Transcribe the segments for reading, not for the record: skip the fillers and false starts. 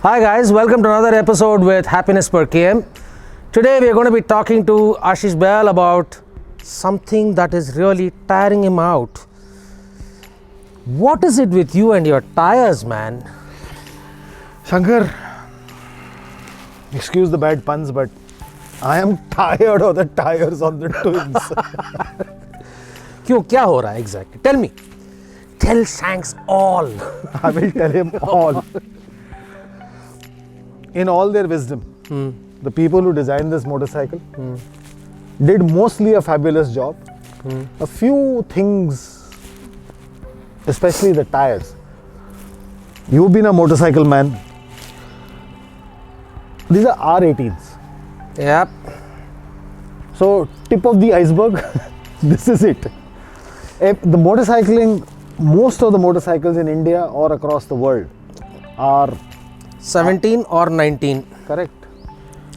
Hi guys, welcome to another episode with Happiness Per KM. Today we are going to be talking to Ashish Bahl about something that is really tiring him out. What is it with you and your tires, man? Shankar, excuse the bad puns, but I am tired of the tires on the twins. क्यों क्या हो रहा है exactly? Tell me. Tell Shanks all. I will tell him all. In all their wisdom, the people who designed this motorcycle did mostly a fabulous job. A few things, especially the tires. You've been a motorcycle man. These are R18s. Yep. So, tip of the iceberg, this is it. The motorcycling, most of the motorcycles in India or across the world are 17 or 19. correct.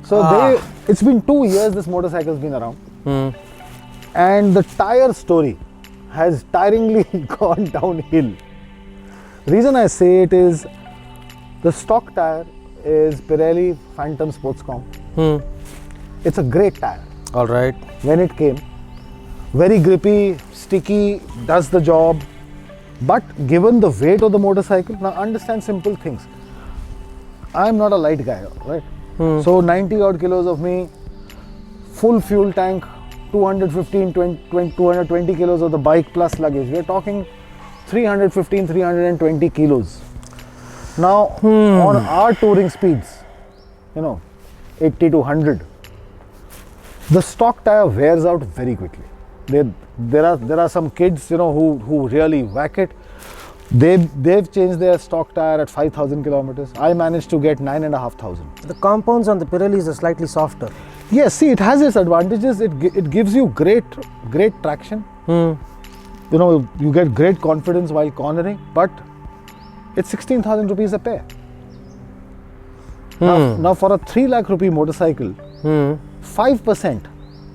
So it's been 2 years this motorcycle's been around, and the tire story has tiringly gone downhill. Reason I say it is the stock tire is Pirelli Phantom Sportscom. It's a great tire. All right. When it came, very grippy, sticky, does the job. But given the weight of the motorcycle, now understand simple things. I'm not a light guy, right? So 90 odd kilos of me, full fuel tank, 215, 220 kilos of the bike plus luggage. We're talking 315, 320 kilos. Now, on our touring speeds, 80 to 100, the stock tire wears out very quickly. There are some kids, who really whack it. They've changed their stock tire at 5,000 kilometers. I managed to get 9,500. The compounds on the Pirellis are slightly softer. Yes, see, it has its advantages. It gives you great traction. You get great confidence while cornering, but it's 16,000 rupees a pair. Now, for a 3 lakh rupee motorcycle, 5%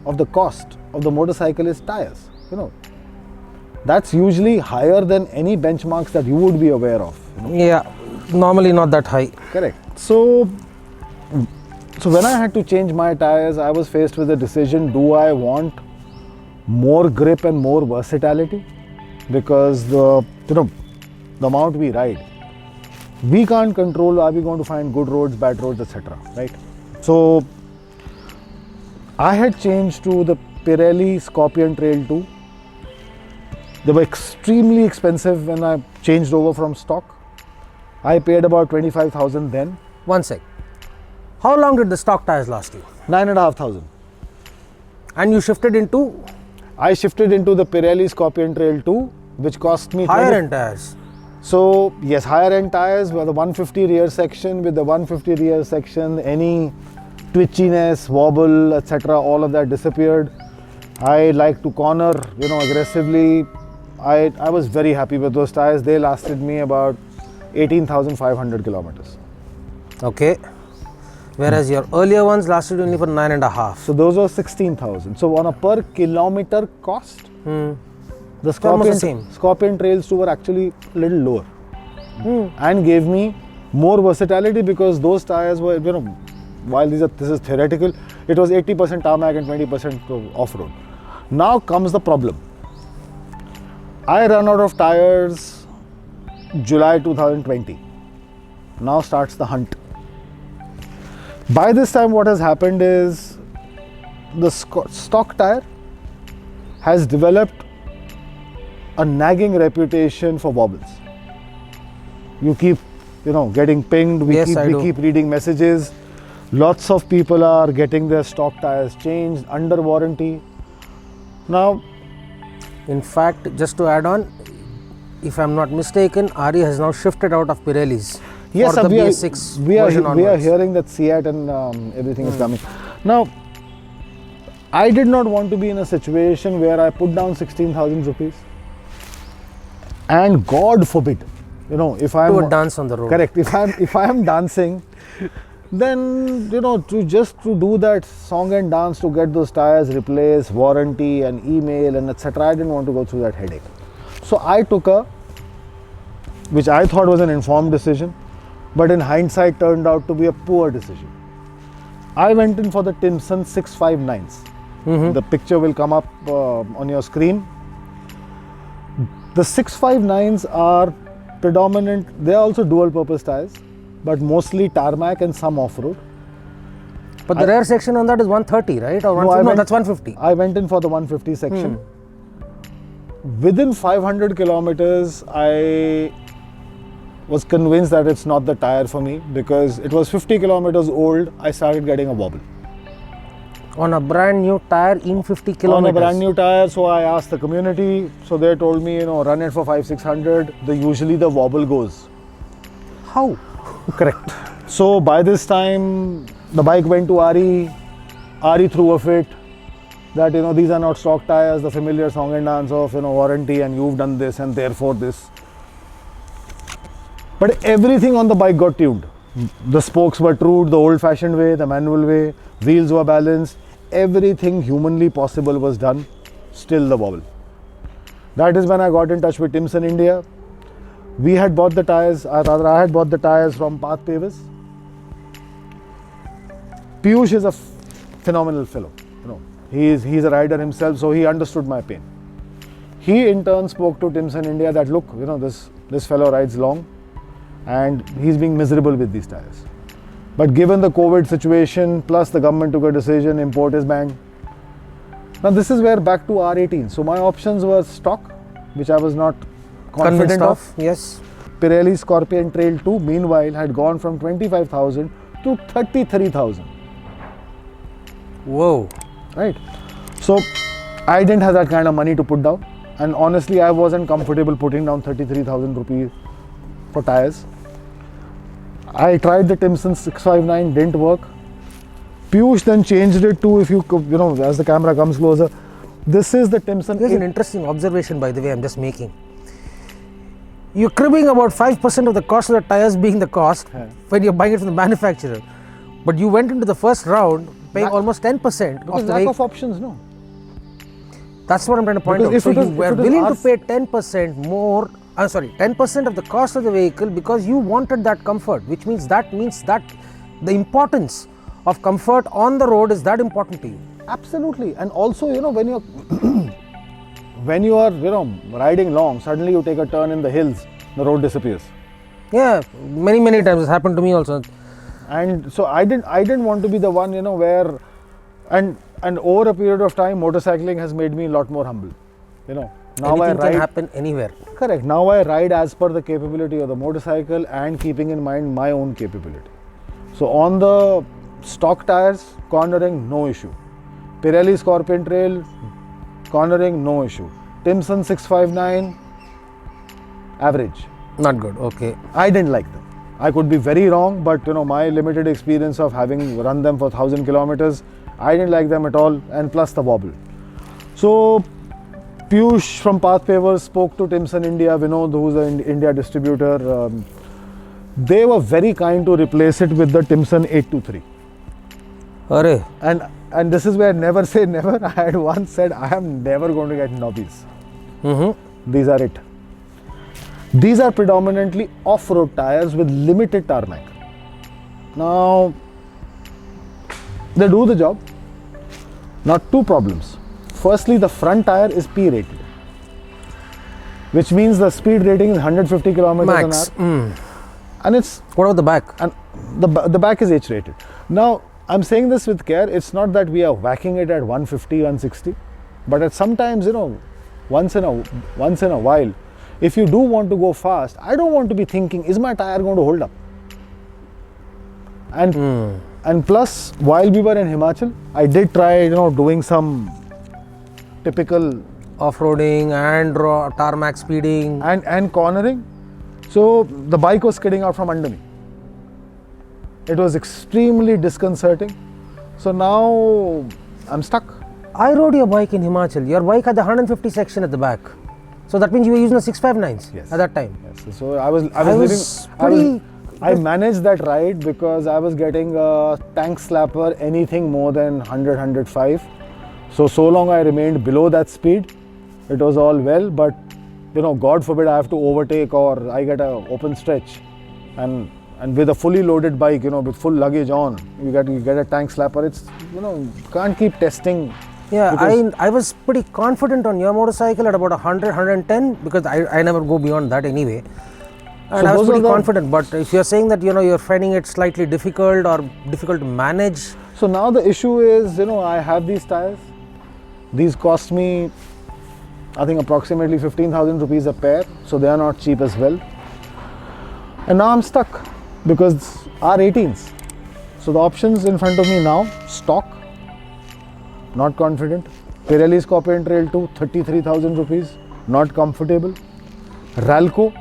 of the cost of the motorcycle is tires. That's usually higher than any benchmarks that you would be aware of. Yeah, normally not that high. Correct. So when I had to change my tires, I was faced with a decision: do I want more grip and more versatility? Because the amount we ride, we can't control. Are we going to find good roads, bad roads, etc. Right? So I had changed to the Pirelli Scorpion Trail 2. They were extremely expensive when I changed over from stock. I paid about 25,000 then. One sec. How long did the stock tires last you? 9,500. And you shifted into I shifted into the Pirelli Scorpion Trail 2, which cost me higher end tires. So yes, higher end tires with the 150 rear section. With the 150 rear section, any twitchiness, wobble, etc., all of that disappeared. I like to corner, aggressively. I was very happy with those tires. They lasted me about 18,500 kilometers. Okay. Whereas your earlier ones lasted only for 9.5. So those were 16,000. So on a per kilometer cost, the Scorpion Trails 2 were actually a little lower, and gave me more versatility, because those tires were, while this is theoretical, it was 80% tarmac and 20% off-road. Now comes the problem. I ran out of tires July 2020. Now starts the hunt. By this time, what has happened is the stock tire has developed a nagging reputation for wobbles. You keep, getting pinged. We keep reading messages. Lots of people are getting their stock tires changed under warranty. Now, in fact, just to add on, if I'm not mistaken, Ari has now shifted out of Pirellis. Yes, for the we are hearing that Seat and everything is coming. Now, I did not want to be in a situation where I put down 16,000 rupees, and God forbid, if I do a dance on the road. Correct. If I am dancing, then to do that song and dance to get those tires replaced, warranty and email and etc., I didn't want to go through that headache. So I took which I thought was an informed decision, but in hindsight turned out to be a poor decision. I went in for the Timson 659s. The picture will come up on your screen. The 659s are predominant, they are also dual purpose tires, but mostly tarmac and some off-road. But the rear section on that is 130, right? Or 150? No, that's 150. I went in for the 150 section. Within 500 kilometers, I was convinced that it's not the tire for me, because it was 50 kilometers old. I started getting a wobble. On a brand new tire in 50 kilometers? On a brand new tire, so I asked the community. So they told me, run it for 500-600. Usually the wobble goes. How? Correct. So by this time, the bike went to Ari. Ari threw a fit that these are not stock tires, the familiar song and dance of warranty, and you've done this and therefore this. But everything on the bike got tuned. The spokes were trued the old-fashioned way, the manual way. Wheels were balanced. Everything humanly possible was done. Still the wobble. That is when I got in touch with Timson India. We had bought the tires, or rather I had bought the tires from Path Pavers. Piyush is a phenomenal fellow. He's a rider himself, so he understood my pain. He in turn spoke to Timson India that look, this fellow rides long and he's being miserable with these tires. But given the COVID situation, plus the government took a decision, import is banned. Now this is where back to R18. So my options were stock, which I was not confident of. Yes. Pirelli Scorpion Trail 2 meanwhile had gone from 25,000 to 33,000. Whoa. Right. So I didn't have that kind of money to put down, and honestly I wasn't comfortable putting down 33,000 rupees for tires. I tried the Timson 659, didn't work. Piyush then changed it to, if you as the camera comes closer, this is the Timson. Here's an interesting observation, by the way, I'm just making. You're cribbing about 5% of the cost of the tires being the cost when you're buying it from the manufacturer. But you went into the first round paying almost 10% because of the lack of options, no. That's what I'm trying to point out. So you were willing to pay 10% more, 10% of the cost of the vehicle because you wanted that comfort, which means that the importance of comfort on the road is that important to you. Absolutely. And also, when you're when you are, riding long, suddenly you take a turn in the hills, the road disappears. Yeah, many times it's happened to me also. And so I didn't want to be the one, where, and over a period of time, motorcycling has made me a lot more humble. Now anything can happen anywhere. Correct. Now I ride as per the capability of the motorcycle and keeping in mind my own capability. So on the stock tires, cornering, no issue. Pirelli Scorpion Trail, cornering, no issue. Timson 659, average. Not good, okay. I didn't like them. I could be very wrong, but my limited experience of having run them for 1,000 kilometers, I didn't like them at all, and plus the wobble. So Piyush from Path Pavers spoke to Timson India, Vinod, who's the India distributor. They were very kind to replace it with the Timson 823. Arre. And this is where never say never. I had once said I am never going to get knobbies. These are it. These are predominantly off-road tires with limited tarmac. Now, they do the job. Now, two problems. Firstly, the front tire is P rated, which means the speed rating is 150 kilometers max. an hour. And it's... What about the back? And the back is H rated. Now, I'm saying this with care. It's not that we are whacking it at 150, 160, but at sometimes, once in a while, if you do want to go fast, I don't want to be thinking, is my tire going to hold up? And plus, while we were in Himachal, I did try, doing some typical off-roading and tarmac speeding and cornering. So the bike was skidding out from under me. It was extremely disconcerting. So now I'm stuck. I rode your bike in Himachal. Your bike had the 150 section at the back. So that means you were using the 659s at that time. Yes. So I managed that ride because I was getting a tank slapper anything more than 100, 105. So long I remained below that speed, it was all well, but God forbid I have to overtake or I get an open stretch and and with a fully loaded bike, with full luggage on, you get a tank slapper. It's, can't keep testing. Yeah, because- I was pretty confident on your motorcycle at about 100, 110 because I never go beyond that anyway. And So I was those are pretty the- confident. But if you're saying that you're finding it slightly difficult or difficult to manage, So now the issue is, I have these tires. These cost me, I think, approximately 15,000 rupees a pair. So they are not cheap as well. And now I'm stuck because R18s. So the options in front of me now: stock, not confident; Pirelli Scorpion Trail 2, 33,000 rupees, not comfortable; Ralco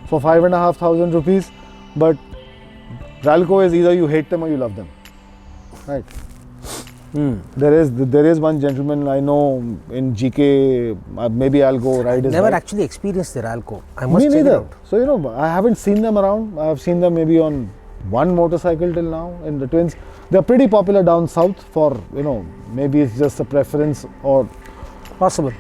for 5,500 rupees. But Ralco is either you hate them or you love them, right? There is one gentleman I know in GK. Maybe I'll go ride his never bike. actually experienced the Ralco. I must Me check it neither. out. So I haven't seen them around. I have seen them maybe on one motorcycle till now in the Twins. They're pretty popular down south for, maybe it's just a preference or Possible.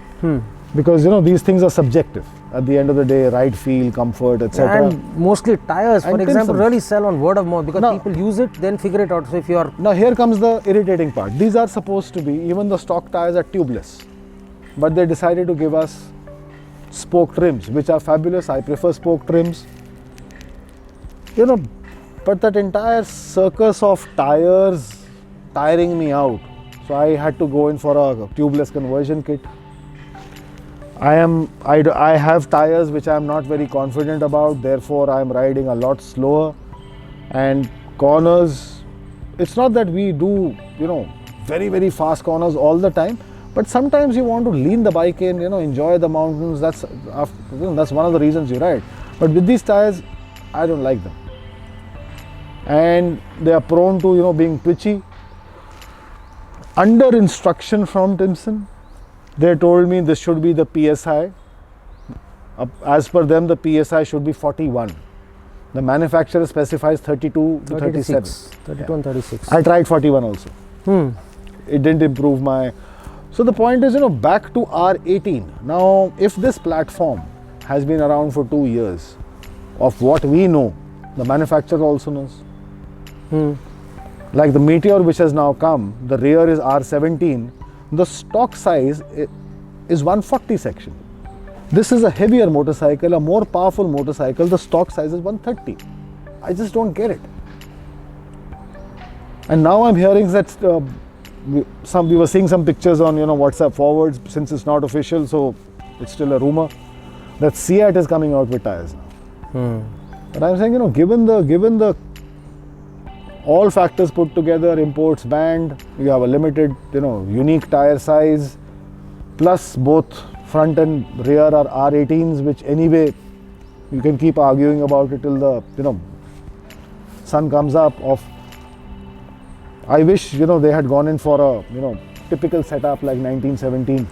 because these things are subjective. At the end of the day, ride feel, comfort, etc. And mostly tires, for And example, Timsons. really sell on word of mouth because No. people use it, then figure it out. So if you're Now here comes the irritating part. These are supposed to be, even the stock tires are tubeless, but they decided to give us spoke trims, which are fabulous. I prefer spoke trims. But that entire circus of tires tiring me out. So I had to go in for a tubeless conversion kit. I have tires which I am not very confident about, therefore I am riding a lot slower. And corners, it's not that we do, very, very fast corners all the time, but sometimes you want to lean the bike in, enjoy the mountains. That's one of the reasons you ride. But with these tires, I don't like them. And they are prone to, being twitchy. Under instruction from Timson, they told me this should be the PSI. As per them, the PSI should be 41. The manufacturer specifies 32 to 37. 32 and 36. I tried 41 also. It didn't improve my... So the point is, back to R18. Now, if this platform has been around for 2 years, of what we know, the manufacturer also knows. Like the Meteor which has now come, the rear is R17. The stock size is 140 section. This is a heavier motorcycle, a more powerful motorcycle. The stock size is 130. I just don't get it. And now I'm hearing that we were seeing some pictures on WhatsApp forwards, since it's not official, so it's still a rumor that Seat is coming out with tires now. But I'm saying, given the all factors put together, imports banned, you have a limited, unique tire size, plus both front and rear are R18s, which anyway, you can keep arguing about it till the, sun comes up. I wish, they had gone in for a, typical setup like 1917.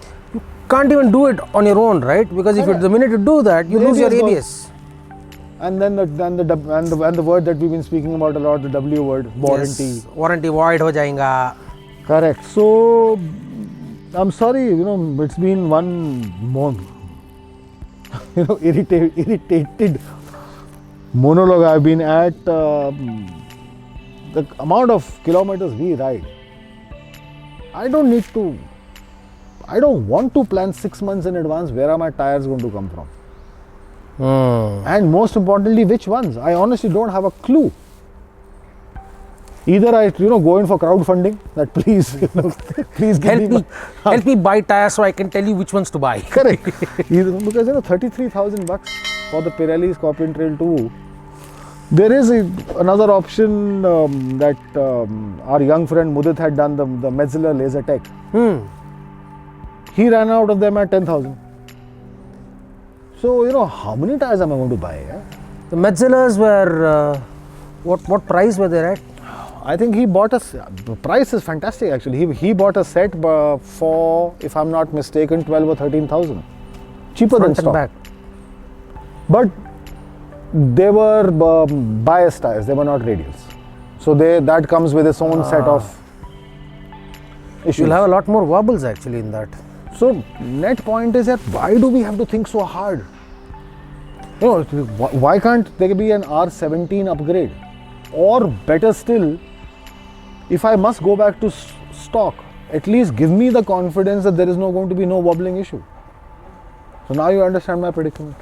Can't even do it on your own, right? Because if the minute you do that, you lose your ABS goes- ABS. And then the word that we've been speaking about a lot, the W word, warranty. Yes, warranty void ho jayega. Correct. So, I'm sorry, it's been one more, irritated monologue I've been at. The amount of kilometers we ride. I don't want to plan 6 months in advance where are my tires going to come from. And most importantly, which ones? I honestly don't have a clue. Either I, go in for crowdfunding, that please, please give Help me buy tires so I can tell you which ones to buy. Correct. Because 33,000 bucks for the Pirelli Scorpion Trail 2. There is another option that our young friend Mudit had done, the Metzeler Laser Tech. He ran out of them at 10,000. So, how many tires am I going to buy? Yeah? The Metzlers were, what price were they at? I think he bought the price is fantastic actually. He bought a set for, if I'm not mistaken, 12 or 13,000. Cheaper than Front and stock. back. But they were bias tires, they were not radials. So that comes with its own set of issues. You'll have a lot more wobbles actually in that. So net point is that why do we have to think so hard? You know, why can't there be an R17 upgrade? Or better still, if I must go back to stock, at least give me the confidence that there is going to be no wobbling issue. So now you understand my predicament.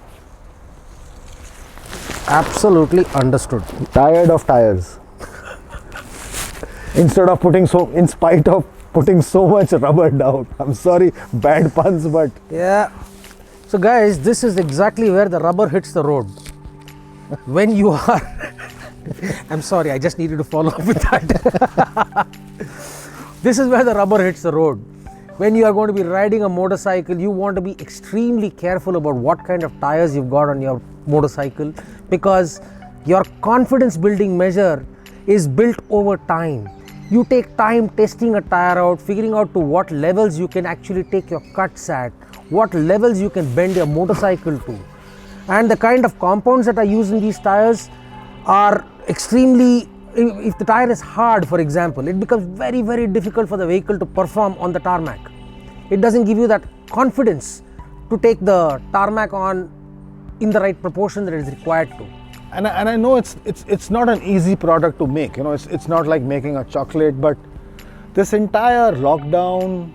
Absolutely understood. Tired of tires. In spite of putting so much rubber down. I'm sorry, bad puns, but Yeah. So guys, this is exactly where the rubber hits the road. When you are I'm sorry, I just needed to follow up with that. This is where the rubber hits the road. When you are going to be riding a motorcycle, you want to be extremely careful about what kind of tires you've got on your motorcycle, because your confidence building measure is built over time. You take time testing a tire out, figuring out to what levels you can actually take your cuts at, what levels you can bend your motorcycle to. And the kind of compounds that are used in these tires are extremely, if the tire is hard, for example, it becomes very, very difficult for the vehicle to perform on the tarmac. It doesn't give you that confidence to take the tarmac on in the right proportion that it is required to. and I know it's not an easy product to make. You know, it's not like making a chocolate, but this entire lockdown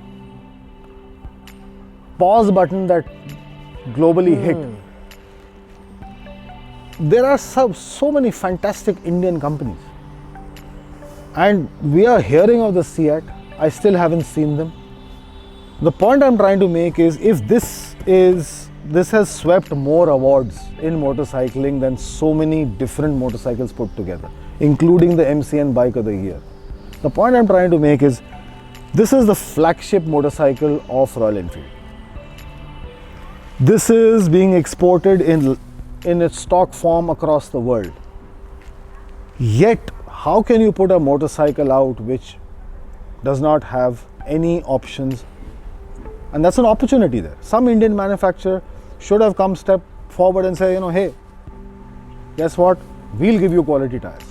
pause button that globally hit. There are so many fantastic Indian companies, and we are hearing of the CEAT. I still haven't seen them. The point I'm trying to make is, if this has swept more awards in motorcycling than so many different motorcycles put together, including the MCN Bike of the Year. The point I'm trying to make is, this is the flagship motorcycle of Royal Enfield. This is being exported in its stock form across the world. Yet, how can you put a motorcycle out which does not have any options? And that's an opportunity there. Some Indian manufacturer should have come step forward and say, hey, guess what? We'll give you quality tires.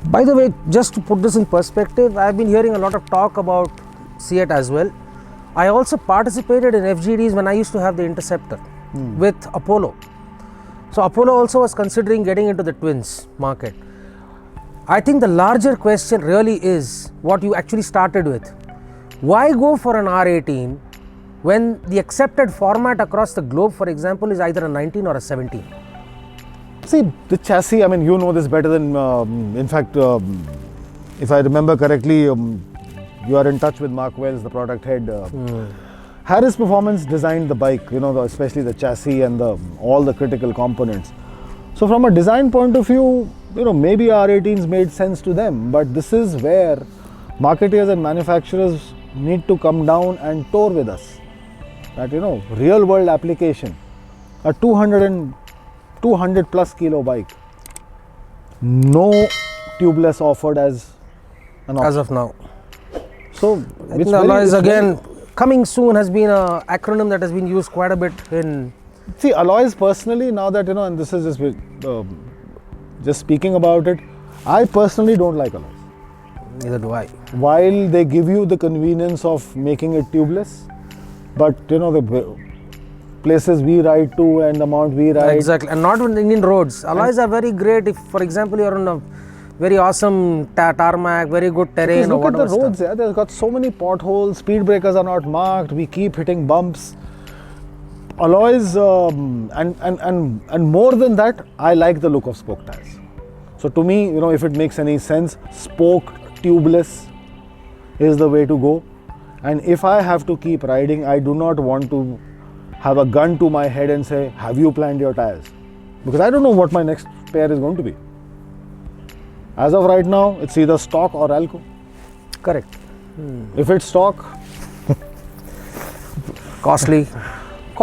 By the way, just to put this in perspective, I've been hearing a lot of talk about CEAT as well. I also participated in FGDs when I used to have the Interceptor with Apollo. So Apollo also was considering getting into the twins market. I think the larger question really is what you actually started with. Why go for an R18 when the accepted format across the globe, for example, is either a 19 or a 17? See, the chassis, I mean, you know this better than, in fact, if I remember correctly, you are in touch with Mark Wells, the product head. Harris Performance designed the bike, especially the chassis and all the critical components. So from a design point of view, maybe R18s made sense to them, but this is where marketeers and manufacturers need to come down and tour with us. That, real world application, a 200 plus kilo bike, no tubeless offered as an option. As of now. So, I think alloys again, coming soon has been an acronym that has been used quite a bit in. See, alloys personally, now that, and this is just speaking about it, I personally don't like alloys. Neither do I. While they give you the convenience of making it tubeless, but the places we ride to and the amount we ride. Exactly, and not on Indian roads. Alloys are very great if, for example, you're on a very awesome tarmac, very good terrain. Because look at the roads, yeah, they've got so many potholes, speed breakers are not marked, we keep hitting bumps. Alloys, and more than that, I like the look of spoke tires. So to me, if it makes any sense, spoke tubeless is the way to go. And if I have to keep riding, I do not want to have a gun to my head and say, have you planned your tires? Because I don't know what my next pair is going to be. As of right now, it's either stock or Alco. Correct. If it's stock, costly.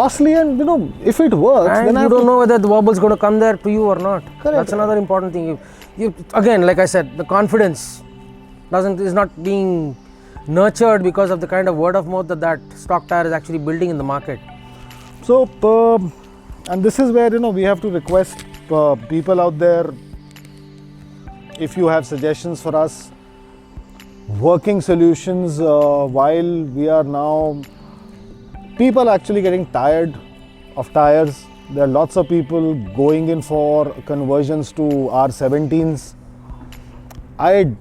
And if it works, and then you don't know whether the wobble is going to come there to you or not. Correct. That's another important thing. You again, like I said, the confidence is not being nurtured because of the kind of word of mouth that stock tire is actually building in the market. So, and this is where we have to request people out there, if you have suggestions for us, working solutions, while we are now, people actually getting tired of tires. There are lots of people going in for conversions to R17s. I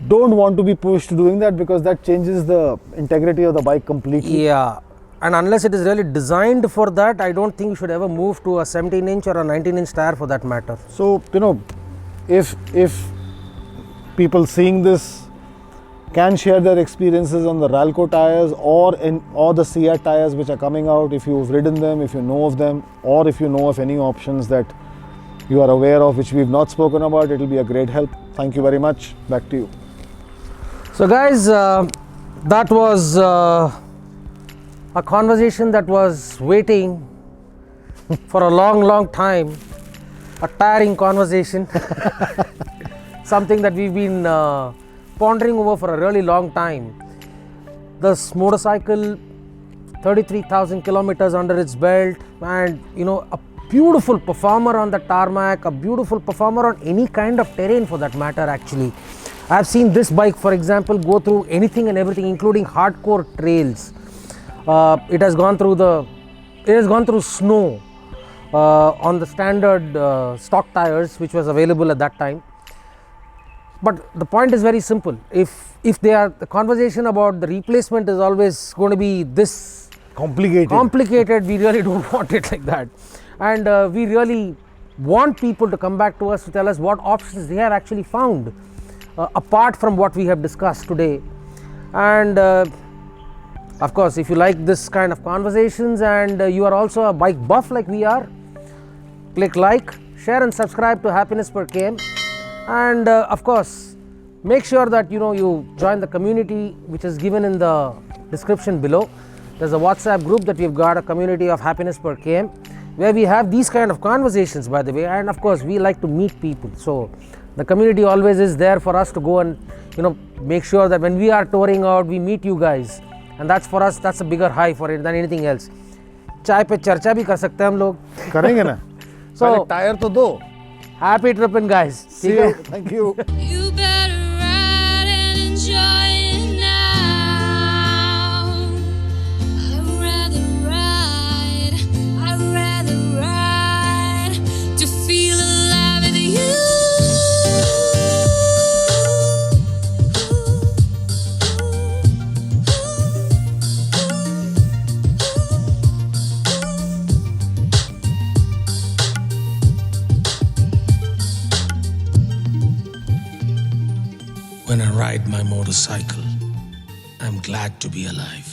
don't want to be pushed to doing that because that changes the integrity of the bike completely. Yeah, and unless it is really designed for that, I don't think you should ever move to a 17-inch or a 19-inch tire for that matter. So, if people seeing this can share their experiences on the Ralco tires or the Seat tires which are coming out, if you've ridden them, if you know of them, or if you know of any options that you are aware of which we've not spoken about, it will be a great help. Thank you very much. Back to you. So guys, that was a conversation that was waiting for a long time, a tiring conversation, something that we've been pondering over for a really long time. This motorcycle, 33,000 kilometers under its belt, and a beautiful performer on the tarmac, a beautiful performer on any kind of terrain for that matter. Actually, I've seen this bike, for example, go through anything and everything, including hardcore trails. It has gone through snow on the standard stock tires which was available at that time. But the point is very simple. If the conversation about the replacement is always going to be this complicated, we really don't want it like that. And we really want people to come back to us to tell us what options they have actually found apart from what we have discussed today. And of course, if you like this kind of conversations and you are also a bike buff like we are, click like, share and subscribe to Happiness Per KM. And of course, make sure that you join the community which is given in the description below. There's a WhatsApp group that we've got, a community of Happiness Per KM, where we have these kind of conversations, by the way. And of course, we like to meet people. So the community always is there for us to go and make sure that when we are touring out, we meet you guys. And that's for us, that's a bigger high for it than anything else. चाय पे चर्चा भी कर सकते हैं हम लोग. करेंगे ना. So टायर तो दो. Happy tripping, guys. See you. Thank you. You better ride and enjoy it now. I'd rather ride to feel alive with you. When I ride my motorcycle, I'm glad to be alive.